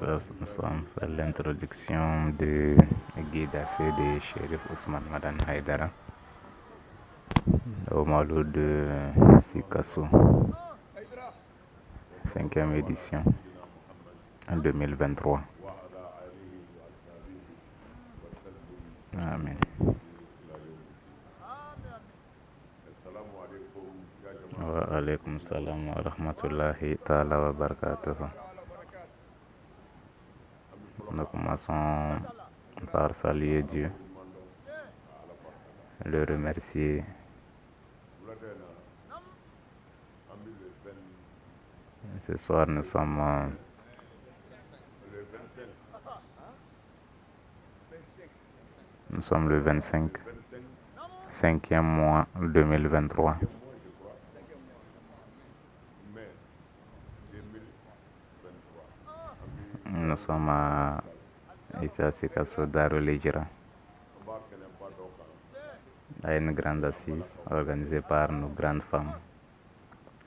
Nous sommes à l'introduction du guide AC de Chérif Ousmane Madan Haïdara au Mawlud de Sikasso, 5e édition en 2023. Amen. Wa alaikum salam wa rahmatullahi ta'ala wa barakatuh. Nous commençons par saluer Dieu, le remercier. Ce soir, nous sommes le 25, 5e mois 2023. Nous sommes à Issa Sikasso Darul Hijra, à une grande assise organisée par nos grandes femmes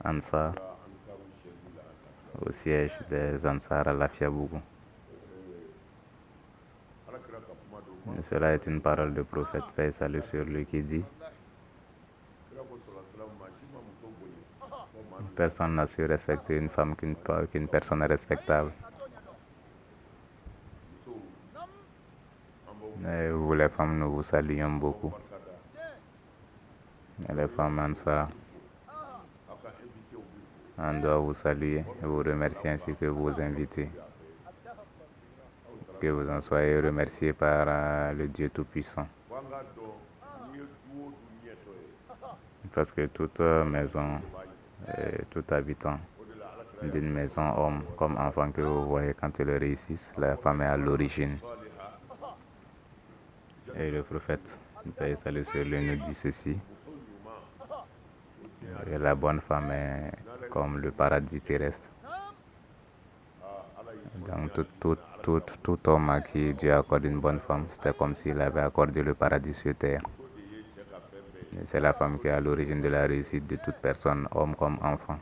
Ansar, au siège des Ansar à Lafiabougou. Cela est une parole de prophète, paix et salut sur lui, qui dit: personne n'a su respecter une femme qu'une personne respectable. Et vous, les femmes, nous vous saluons beaucoup. Et les femmes Ansar, on doit vous saluer et vous remercier ainsi que vos invités. Que vous en soyez remerciés par le Dieu Tout-Puissant. Parce que toute maison, tout habitant d'une maison, homme comme enfant que vous voyez, quand ils réussissent, la femme est à l'origine. Et le prophète, paix et salut sur lui, nous dit ceci: et la bonne femme est comme le paradis terrestre. Donc tout homme à qui Dieu accorde une bonne femme, c'était comme s'il avait accordé le paradis sur terre. Et c'est la femme qui est à l'origine de la réussite de toute personne, homme comme enfant.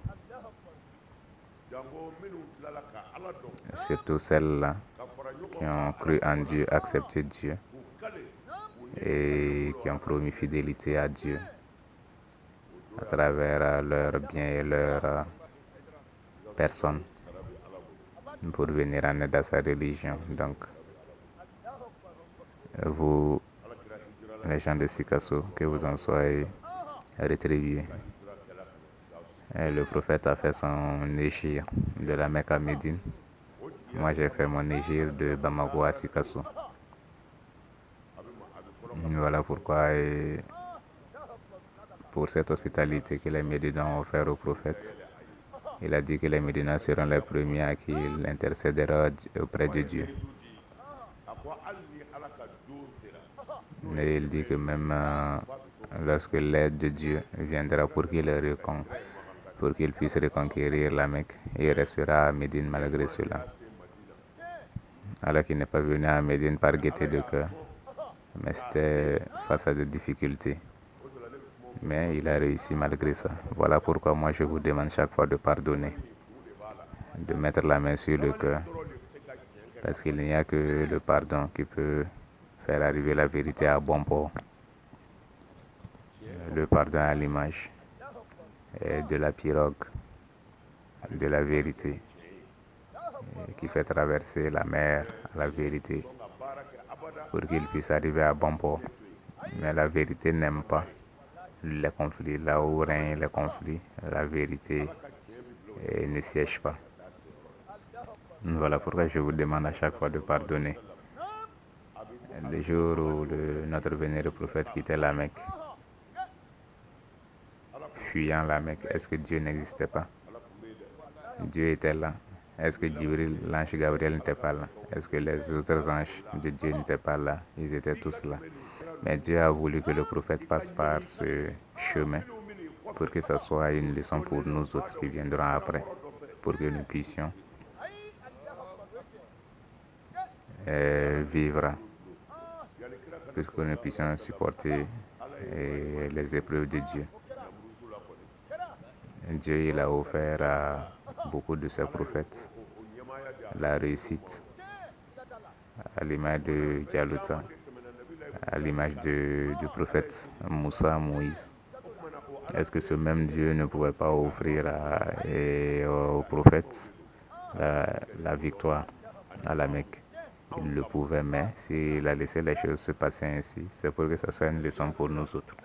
Et surtout celles-là qui ont cru en Dieu, accepté Dieu et qui ont promis fidélité à Dieu à travers leur bien et leur personne pour venir en aide à sa religion. Donc, vous, les gens de Sikasso, que vous en soyez rétribués. Et le prophète a fait son échir de la Mecque à Médine. Moi, j'ai fait mon échir de Bamako à Sikasso. Voilà pourquoi, et pour cette hospitalité que les Médinois ont offert au prophète, il a dit que les Médinois seront les premiers à qui il intercédera auprès de Dieu. Et il dit que même lorsque l'aide de Dieu viendra pour qu'il puisse reconquérir la Mecque, il restera à Médine malgré cela. Alors qu'il n'est pas venu à Médine par gaieté de cœur, mais c'était face à des difficultés. Mais il a réussi malgré ça. Voilà pourquoi moi je vous demande chaque fois de pardonner, de mettre la main sur le cœur, parce qu'il n'y a que le pardon qui peut faire arriver la vérité à bon port. Le pardon à l'image de la pirogue de la vérité qui fait traverser la mer à la vérité pour qu'il puisse arriver à bon port. Mais la vérité n'aime pas les conflits. Là où règnent les conflits, la vérité ne siège pas. Voilà pourquoi je vous demande à chaque fois de pardonner. Le jour où notre vénéré prophète quittait la Mecque, fuyant la Mecque, est-ce que Dieu n'existait pas? Dieu était là. Est-ce que Jibril, l'ange Gabriel, n'était pas là? Est-ce que les autres anges de Dieu n'étaient pas là? Ils étaient tous là. Mais Dieu a voulu que le prophète passe par ce chemin pour que ce soit une leçon pour nous autres qui viendrons après, pour que nous puissions vivre, puisque nous puissions supporter les épreuves de Dieu. Dieu, il a offert à beaucoup de ses prophètes la réussite, à l'image de Jaluta, à l'image du prophète Moussa, Moïse. Est-ce que ce même Dieu ne pouvait pas offrir au prophète la victoire à la Mecque? Il le pouvait, mais s'il a laissé les choses se passer ainsi, c'est pour que ça soit une leçon pour nous autres.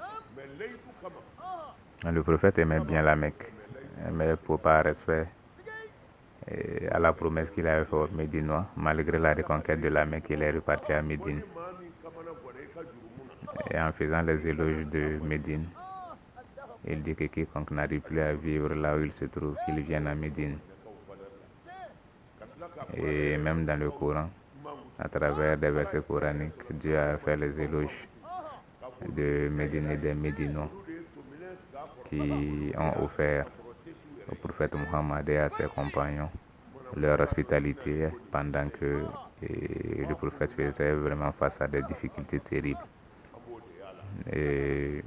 Le prophète aimait bien la Mecque, mais par respect à la promesse qu'il avait faite aux Médinois, malgré la reconquête de la Mecque, il est reparti à Médine. Et en faisant les éloges de Médine, il dit que quiconque n'arrive plus à vivre là où il se trouve, qu'il vienne à Médine. Et même dans le Coran, à travers des versets coraniques, Dieu a fait les éloges de Médine et des Médinois qui ont offert au prophète Muhammad et à ses compagnons leur hospitalité pendant que le prophète faisait vraiment face à des difficultés terribles. Et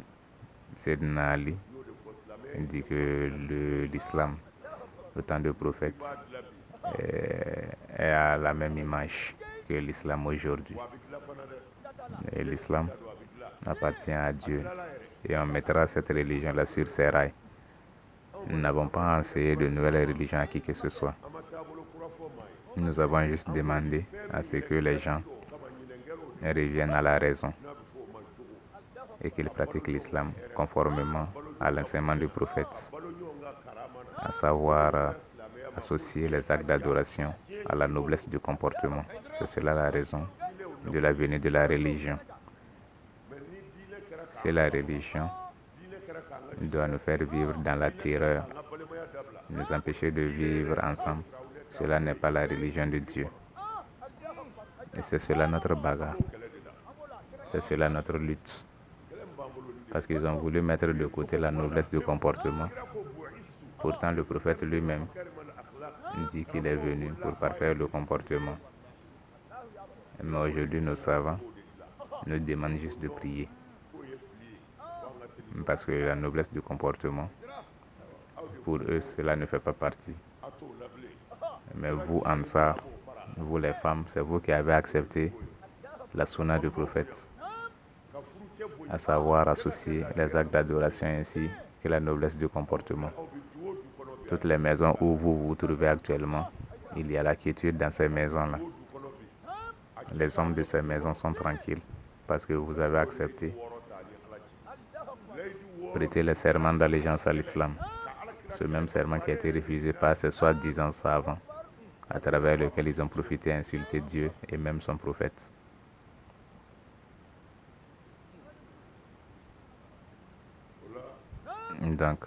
Sayyidina Ali dit que l'islam, le temps de prophète, est à la même image que l'islam aujourd'hui. Et l'islam appartient à Dieu et on mettra cette religion-là sur ses rails. Nous n'avons pas enseigné de nouvelles religions à qui que ce soit. Nous avons juste demandé à ce que les gens reviennent à la raison et qu'ils pratiquent l'islam conformément à l'enseignement du prophète, à savoir associer les actes d'adoration à la noblesse du comportement. C'est cela la raison de la venue de la religion. C'est la religion doit nous faire vivre dans la terreur, nous empêcher de vivre ensemble. Cela n'est pas la religion de Dieu. Et c'est cela notre bagarre. C'est cela notre lutte. Parce qu'ils ont voulu mettre de côté la noblesse du comportement. Pourtant, le prophète lui-même dit qu'il est venu pour parfaire le comportement. Mais aujourd'hui, nos savants nous demandent juste de prier. Parce que la noblesse du comportement, pour eux, cela ne fait pas partie. Mais vous, Ansar, vous les femmes, c'est vous qui avez accepté la sunna du prophète, à savoir associer les actes d'adoration ainsi que la noblesse du comportement. Toutes les maisons où vous vous trouvez actuellement, il y a la quiétude dans ces maisons-là. Les hommes de ces maisons sont tranquilles parce que vous avez accepté prêter le serment d'allégeance à l'islam. Ce même serment qui a été refusé par ces soi-disant savants, à travers lequel ils ont profité à insulter Dieu et même son prophète. Donc,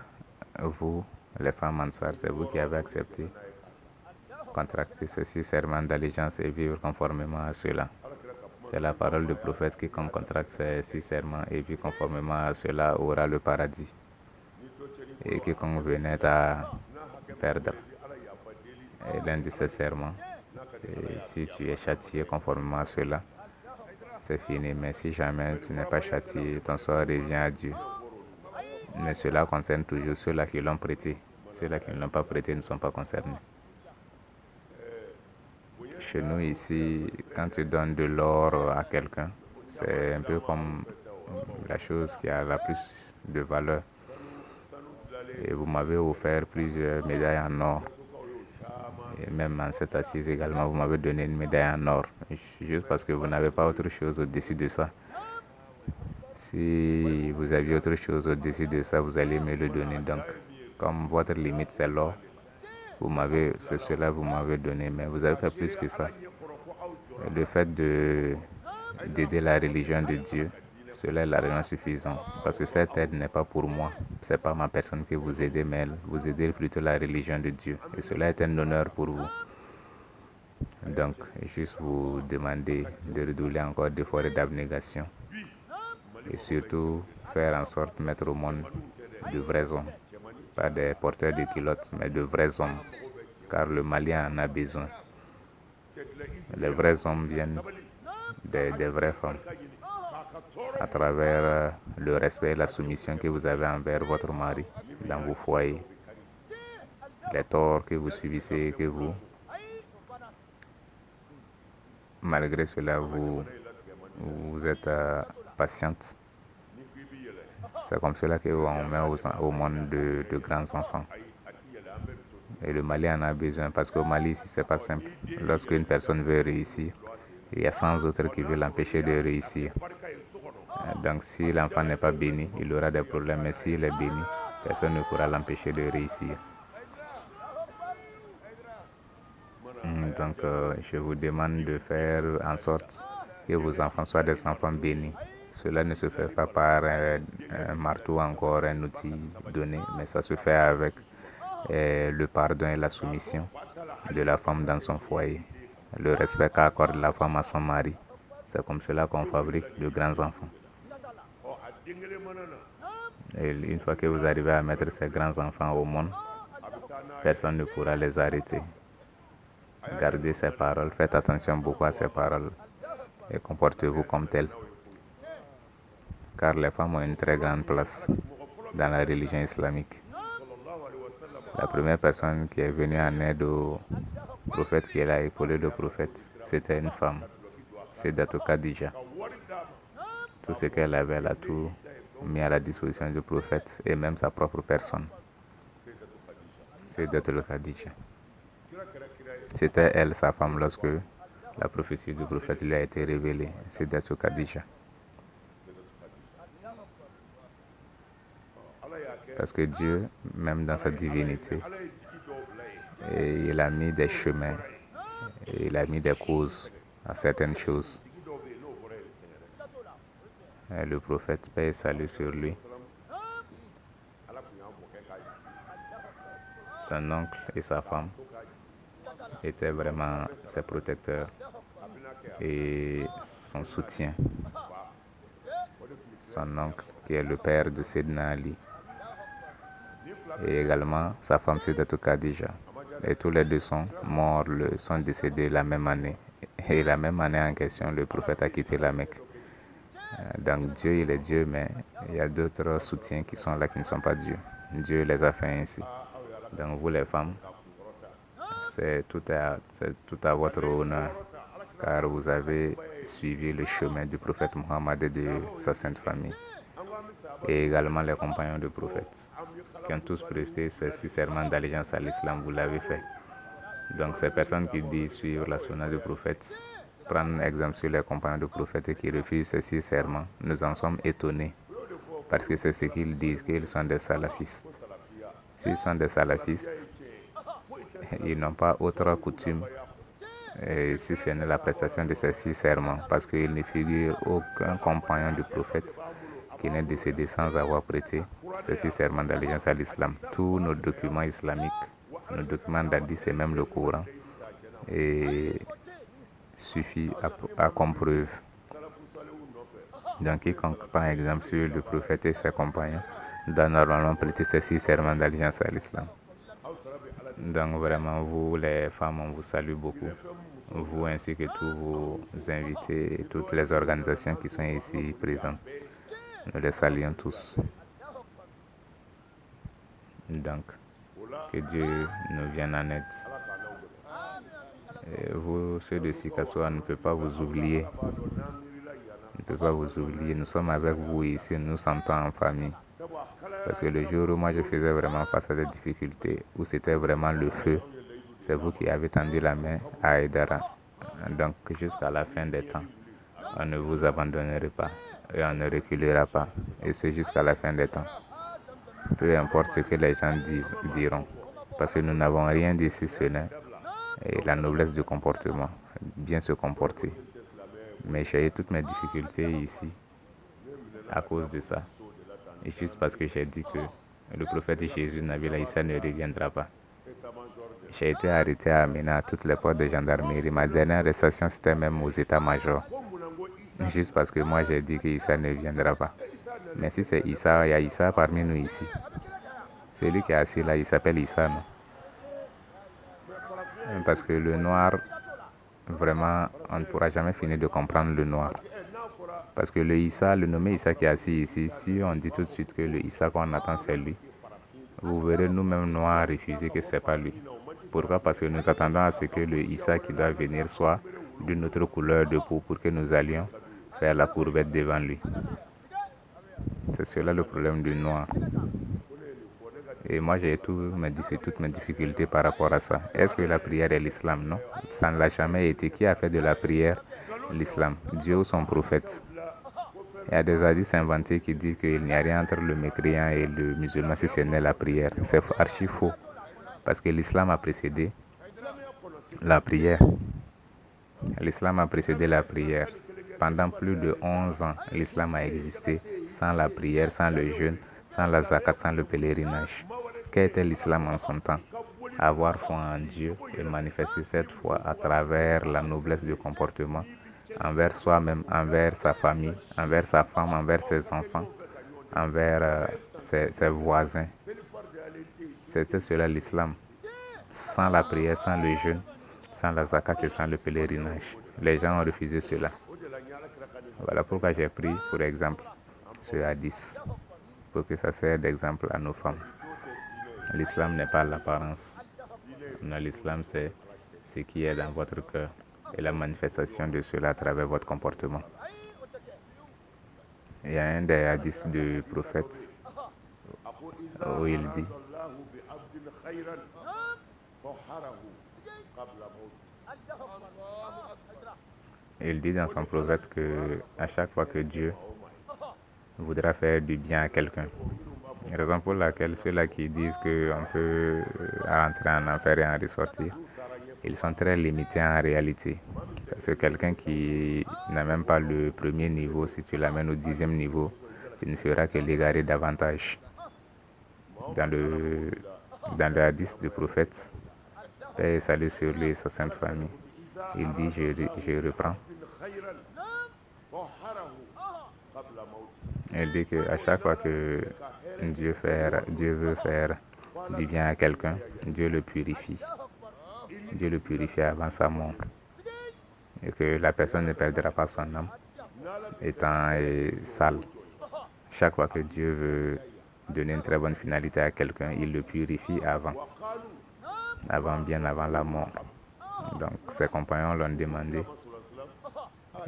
vous, les femmes Ansar, c'est vous qui avez accepté contracter ceci serment d'allégeance et vivre conformément à cela. C'est la parole du prophète qui contracte ces serments et vit conformément à cela aura le paradis. Et quiconque venait à perdre l'un de ces serments, et si tu es châtié conformément à cela, c'est fini. Mais si jamais tu n'es pas châtié, ton sort revient à Dieu. Mais cela concerne toujours ceux-là qui l'ont prêté. Ceux-là qui ne l'ont pas prêté ne sont pas concernés. Chez nous ici, quand tu donnes de l'or à quelqu'un, c'est un peu comme la chose qui a la plus de valeur. Et vous m'avez offert plusieurs médailles en or. Et même en cette assise également, vous m'avez donné une médaille en or. Juste parce que vous n'avez pas autre chose au-dessus de ça. Si vous aviez autre chose au-dessus de ça, vous allez me le donner. Donc, comme votre limite c'est l'or, c'est cela que vous m'avez donné, mais vous avez fait plus que ça. Le fait d'aider la religion de Dieu, cela est largement suffisant. Parce que cette aide n'est pas pour moi. Ce n'est pas ma personne que vous aidez, mais vous aidez plutôt la religion de Dieu. Et cela est un honneur pour vous. Donc, juste vous demander de redoubler encore d'efforts et d'abnégation. Et surtout, faire en sorte de mettre au monde de vrais hommes. Pas des porteurs de culottes, mais de vrais hommes. Car le Malien en a besoin. Les vrais hommes viennent des vraies femmes. À travers le respect et la soumission que vous avez envers votre mari dans vos foyers. Les torts que vous subissez, que vous malgré cela, vous êtes patiente. C'est comme cela qu'on met au monde de grands enfants. Et le Mali en a besoin parce qu'au Mali, ici, c'est pas simple. Lorsqu'une personne veut réussir, il y a 100 autres qui veulent l'empêcher de réussir. Donc, si l'enfant n'est pas béni, il aura des problèmes. Mais s'il est béni, personne ne pourra l'empêcher de réussir. Donc, je vous demande de faire en sorte que vos enfants soient des enfants bénis. Cela ne se fait pas par un marteau, encore un outil donné, mais ça se fait avec le pardon et la soumission de la femme dans son foyer, le respect qu'accorde la femme à son mari. C'est comme cela qu'on fabrique de grands enfants. Et une fois que vous arrivez à mettre ces grands enfants au monde, personne ne pourra les arrêter. Gardez ces paroles, faites attention beaucoup à ces paroles et comportez-vous comme tel. Car les femmes ont une très grande place dans la religion islamique. La première personne qui est venue en aide au prophète, qui a épaulé le prophète, c'était une femme, Sayyidatou Khadija. Tout ce qu'elle avait, elle a tout mis à la disposition du prophète et même sa propre personne. Sayyidatou Khadija. C'était elle, sa femme, lorsque la prophétie du prophète lui a été révélée. Sayyidatou Khadija. Parce que Dieu, même dans sa divinité, il a mis des chemins, et il a mis des causes à certaines choses. Et le prophète, paix et salut sur lui, son oncle et sa femme étaient vraiment ses protecteurs et son soutien. Son oncle, qui est le père de Sayyidina Ali, et également sa femme Sayyidatou Khadija. Et tous les deux sont morts, sont décédés la même année. Et la même année en question, le prophète a quitté la Mecque. Donc Dieu, il est Dieu, mais il y a d'autres soutiens qui sont là, qui ne sont pas Dieu. Dieu les a fait ainsi. Donc vous les femmes, c'est tout à votre honneur, car vous avez suivi le chemin du prophète Mohammed et de sa sainte famille. Et également les compagnons du prophète, qui ont tous prêté ce serment d'allégeance à l'islam, vous l'avez fait. Donc ces personnes qui disent suivre la sunna du prophète, prendre exemple sur les compagnons du prophète et qui refusent ces 6 serments, nous en sommes étonnés. Parce que c'est ce qu'ils disent, qu'ils sont des salafistes. S'ils sont des salafistes, ils n'ont pas autre coutume si ce n'est la prestation de ces 6 serments, parce qu'il ne figure aucun compagnon du prophète qui n'est décédé sans avoir prêté ces 6 serments d'allégeance à l'islam. Tous nos documents islamiques, nos documents d'hadith et même le Coran, et suffit à comme preuve. Donc quiconque prend exemple sur le prophète et ses compagnons doit normalement prêter ces 6 serments d'allégeance à l'islam. Donc vraiment, vous les femmes, on vous salue beaucoup. Vous ainsi que tous vos invités et toutes les organisations qui sont ici présentes. Nous les saluons tous. Donc, que Dieu nous vienne en aide. Et vous, ceux de Sikasso, ne peut pas vous oublier. Ne peut pas vous oublier. Nous sommes avec vous ici, nous nous sentons en famille. Parce que le jour où moi je faisais vraiment face à des difficultés, où c'était vraiment le feu, c'est vous qui avez tendu la main à Aïdara. Donc jusqu'à la fin des temps, on ne vous abandonnera pas et on ne reculera pas. Et c'est jusqu'à la fin des temps. Peu importe ce que les gens diront. Parce que nous n'avons rien dit si ce n'est la noblesse du comportement, bien se comporter. Mais j'ai eu toutes mes difficultés ici à cause de ça. Et juste parce que j'ai dit que le prophète Jésus, Nabi Issa, ne reviendra pas. J'ai été arrêté à Amina à toutes les portes de gendarmerie. Ma dernière arrestation, c'était même aux états-majors. Juste parce que moi, j'ai dit que Issa ne viendra pas. Mais si c'est Issa, il y a Issa parmi nous ici. Celui qui est assis là, il s'appelle Issa, non? Parce que le noir, vraiment, on ne pourra jamais finir de comprendre le noir. Parce que le Issa, le nommé Issa qui est assis ici, si on dit tout de suite que le Issa qu'on attend c'est lui, vous verrez nous-mêmes noirs refuser que ce n'est pas lui. Pourquoi? Parce que nous attendons à ce que le Issa qui doit venir soit de notre couleur de peau pour que nous allions faire la courbette devant lui. C'est cela le problème du noir. Et moi, j'ai toutes mes difficultés par rapport à ça. Est-ce que la prière est l'islam? Non, ça ne l'a jamais été. Qui a fait de la prière l'islam? Dieu ou son prophète? Il y a des hadiths inventés qui disent qu'il n'y a rien entre le mécréant et le musulman si ce n'est la prière. C'est archi faux. Parce que l'islam a précédé la prière. L'islam a précédé la prière. Pendant plus de 11 ans, l'islam a existé sans la prière, sans le jeûne, sans la zakat, sans le pèlerinage. Qu'était l'islam en son temps? Avoir foi en Dieu et manifester cette foi à travers la noblesse du comportement envers soi-même, envers sa famille, envers sa femme, envers ses enfants, envers ses voisins. C'était cela l'islam. Sans la prière, sans le jeûne, sans la zakat et sans le pèlerinage. Les gens ont refusé cela. Voilà pourquoi j'ai pris, pour exemple, ce hadith, pour que ça serve d'exemple à nos femmes. L'islam n'est pas l'apparence. L'islam, c'est ce qui est dans votre cœur et la manifestation de cela à travers votre comportement. Il y a un des hadiths du prophète où il dit dans son prophète que à chaque fois que Dieu voudra faire du bien à quelqu'un, raison pour laquelle ceux-là qui disent qu'on peut rentrer en enfer et en ressortir, ils sont très limités en réalité. Parce que quelqu'un qui n'a même pas le premier niveau, si tu l'amènes au 10e niveau, tu ne feras que l'égarer davantage. Dans le hadith du prophète, paix et salut sur lui et sa sainte famille, il dit, je reprends, il dit qu'à chaque fois que Dieu veut faire du bien à quelqu'un, Dieu le purifie. Dieu le purifie avant sa mort. Et que la personne ne perdra pas son âme étant sale. Chaque fois que Dieu veut donner une très bonne finalité à quelqu'un, il le purifie bien avant la mort. Donc ses compagnons l'ont demandé,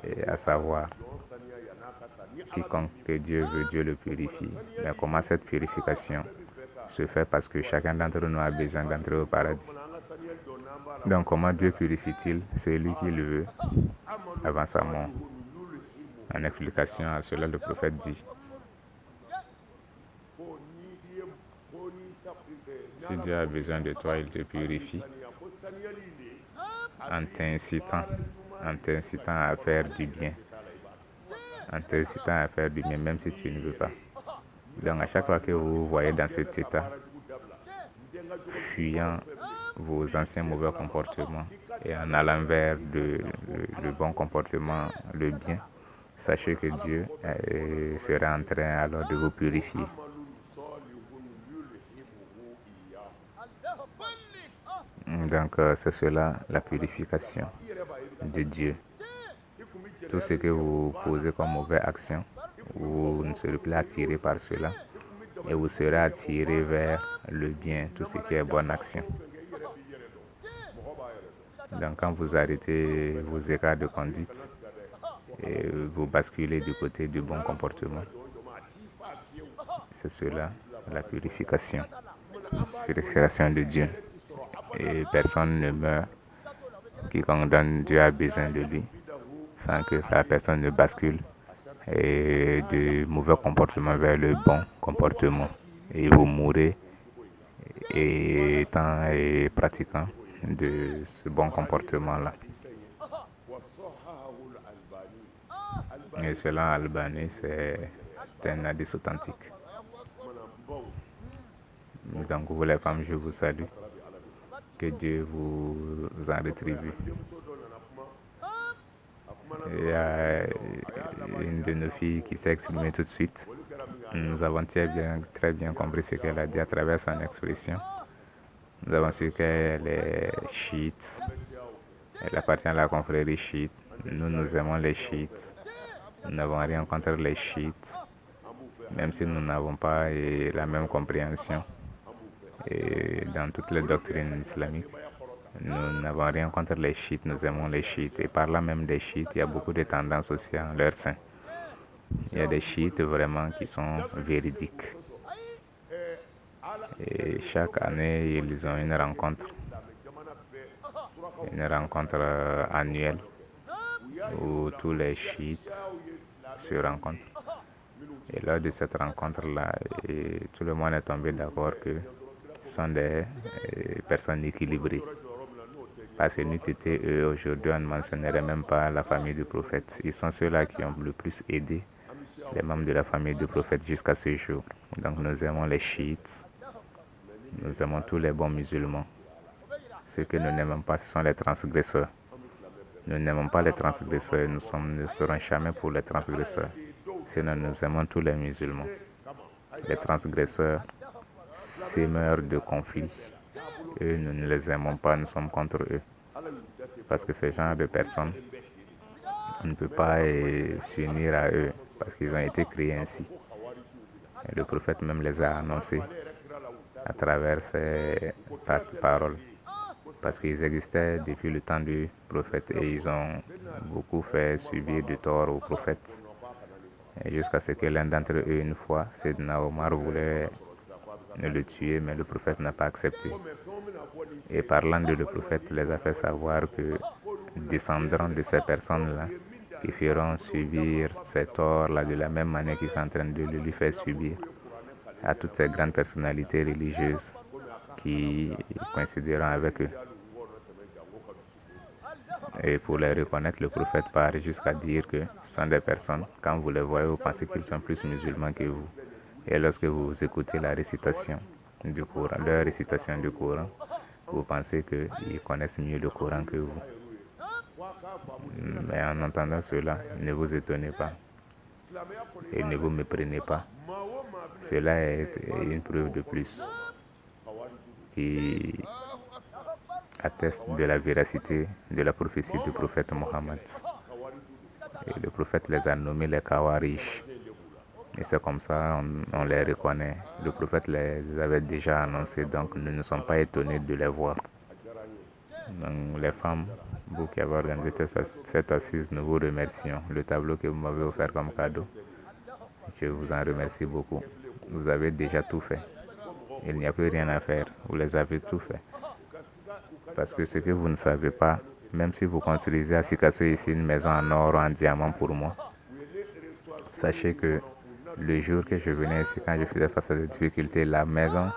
et à savoir, quiconque que Dieu veut, Dieu le purifie. Mais comment cette purification se fait? Parce que chacun d'entre nous a besoin d'entrer au paradis. Donc comment Dieu purifie-t-il celui qui le veut avant sa mort? En explication à cela, le prophète dit, si Dieu a besoin de toi, il te purifie en t'incitant à faire du bien. En t'incitant à faire du bien, même si tu ne veux pas. Donc à chaque fois que vous vous voyez dans cet état, fuyant vos anciens mauvais comportements et en allant vers le bon comportement, le bien, sachez que Dieu sera en train alors de vous purifier. Donc c'est cela la purification de Dieu. Tout ce que vous posez comme mauvaise action, vous ne serez plus attiré par cela et vous serez attiré vers le bien, tout ce qui est bonne action. Donc quand vous arrêtez vos écarts de conduite et vous basculez du côté du bon comportement, c'est cela la purification de Dieu. Et personne ne meurt. Quiconque donne, Dieu a besoin de lui, sans que sa personne ne bascule et de mauvais comportement vers le bon comportement. Et vous mourrez étant et pratiquant de ce bon comportement-là. Et selon Albani, c'est un hadith authentique. Donc vous les femmes, je vous salue. Que Dieu vous en rétribue. Il y a une de nos filles qui s'est exprimée tout de suite. Nous avons très bien compris ce qu'elle a dit à travers son expression. Nous avons su qu'elle est chiite. Elle appartient à la confrérie chiite. Nous aimons les chiites. Nous n'avons rien contre les chiites, même si nous n'avons pas la même compréhension dans toutes les doctrines islamiques. Nous n'avons rien contre les chiites, nous aimons les chiites. Et parlant même des chiites, il y a beaucoup de tendances aussi en leur sein. Il y a des chiites vraiment qui sont véridiques. Et chaque année, ils ont une rencontre annuelle où tous les chiites se rencontrent. Et lors de cette rencontre-là, tout le monde est tombé d'accord que ce sont des personnes équilibrées. Parce que n'eût été eux, aujourd'hui, on ne mentionnerait même pas la famille du prophète. Ils sont ceux-là qui ont le plus aidé les membres de la famille du prophète jusqu'à ce jour. Donc nous aimons les chiites, nous aimons tous les bons musulmans. Ceux que nous n'aimons pas, ce sont les transgresseurs. Nous n'aimons pas les transgresseurs, nous ne serons jamais pour les transgresseurs. Sinon, nous aimons tous les musulmans. Les transgresseurs, sémeurs de conflits, eux, nous ne les aimons pas, nous sommes contre eux. Parce que ces genres de personnes, on ne peut pas s'unir à eux, parce qu'ils ont été créés ainsi. Et le prophète même les a annoncés à travers ses paroles. Parce qu'ils existaient depuis le temps du prophète et ils ont beaucoup fait subir du tort au prophète. Jusqu'à ce que l'un d'entre eux, une fois, Sayyidina Omar, voulait le tuer, mais le prophète n'a pas accepté. Et parlant de le prophète, les a fait savoir que descendront de ces personnes-là qui feront subir ces torts-là de la même manière qu'ils sont en train de le lui faire subir à toutes ces grandes personnalités religieuses qui coïncideront avec eux. Et pour les reconnaître, le prophète part jusqu'à dire que ce sont des personnes, quand vous les voyez, vous pensez qu'ils sont plus musulmans que vous. Et lorsque vous écoutez la récitation du Coran, leur récitation du Coran, vous pensez qu'ils connaissent mieux le Coran que vous. Mais en entendant cela, ne vous étonnez pas et ne vous méprenez pas. Cela est une preuve de plus qui atteste de la véracité de la prophétie du prophète Mohammed. Et le prophète les a nommés les Khawarij. Et c'est comme ça on les reconnaît. Le prophète les avait déjà annoncés, donc nous ne sommes pas étonnés de les voir. Donc les femmes, vous qui avez organisé cette assise, nous vous remercions. Le tableau que vous m'avez offert comme cadeau, je vous en remercie beaucoup. Vous avez déjà tout fait. Il n'y a plus rien à faire. Vous les avez tout fait. Parce que ce que vous ne savez pas, même si vous construisez à Sikasso ici une maison en or ou en diamant pour moi, sachez que le jour que je venais ici, quand je faisais face à des difficultés, la maison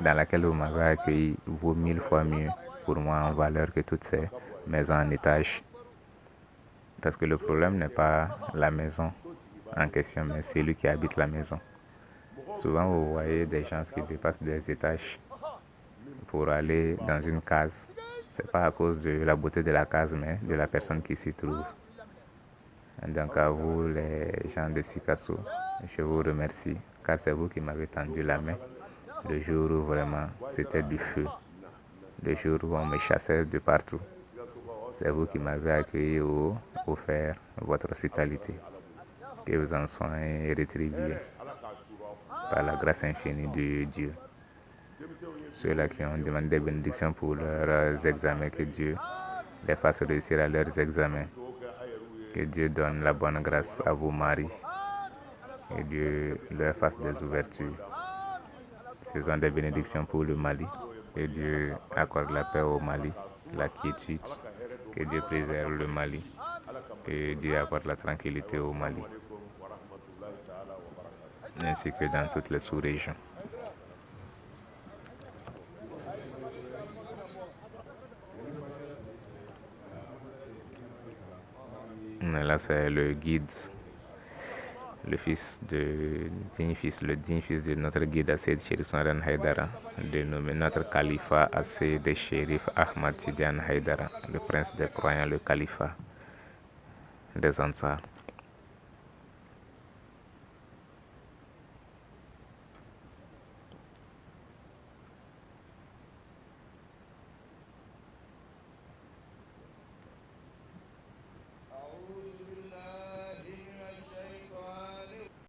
dans laquelle vous m'avez accueilli vaut 1000 fois mieux pour moi en valeur que toutes ces maisons en étage. Parce que le problème n'est pas la maison en question, mais celui qui habite la maison. Souvent, vous voyez des gens qui dépassent des étages pour aller dans une case. Ce n'est pas à cause de la beauté de la case, mais de la personne qui s'y trouve. Donc à vous, les gens de Sikasso, je vous remercie, car c'est vous qui m'avez tendu la main le jour où vraiment c'était du feu, le jour où on me chassait de partout. C'est vous qui m'avez accueilli ou offert votre hospitalité. Que vous en soyez rétribués par la grâce infinie de Dieu. Ceux-là qui ont demandé des bénédictions pour leurs examens, que Dieu les fasse réussir à leurs examens. Que Dieu donne la bonne grâce à vos maris. Et Dieu leur fasse des ouvertures. Faisons des bénédictions pour le Mali. Que Dieu accorde la paix au Mali, la quiétude. Que Dieu préserve le Mali. Que Dieu accorde la tranquillité au Mali. Ainsi que dans toutes les sous-régions. Là, c'est le guide, le digne fils de notre guide Assid Sherif Souran Haïdara, dénommé notre califat Assid Sherif Ahmad Tidiane Haïdara, le prince des croyants, le califat des Ansar.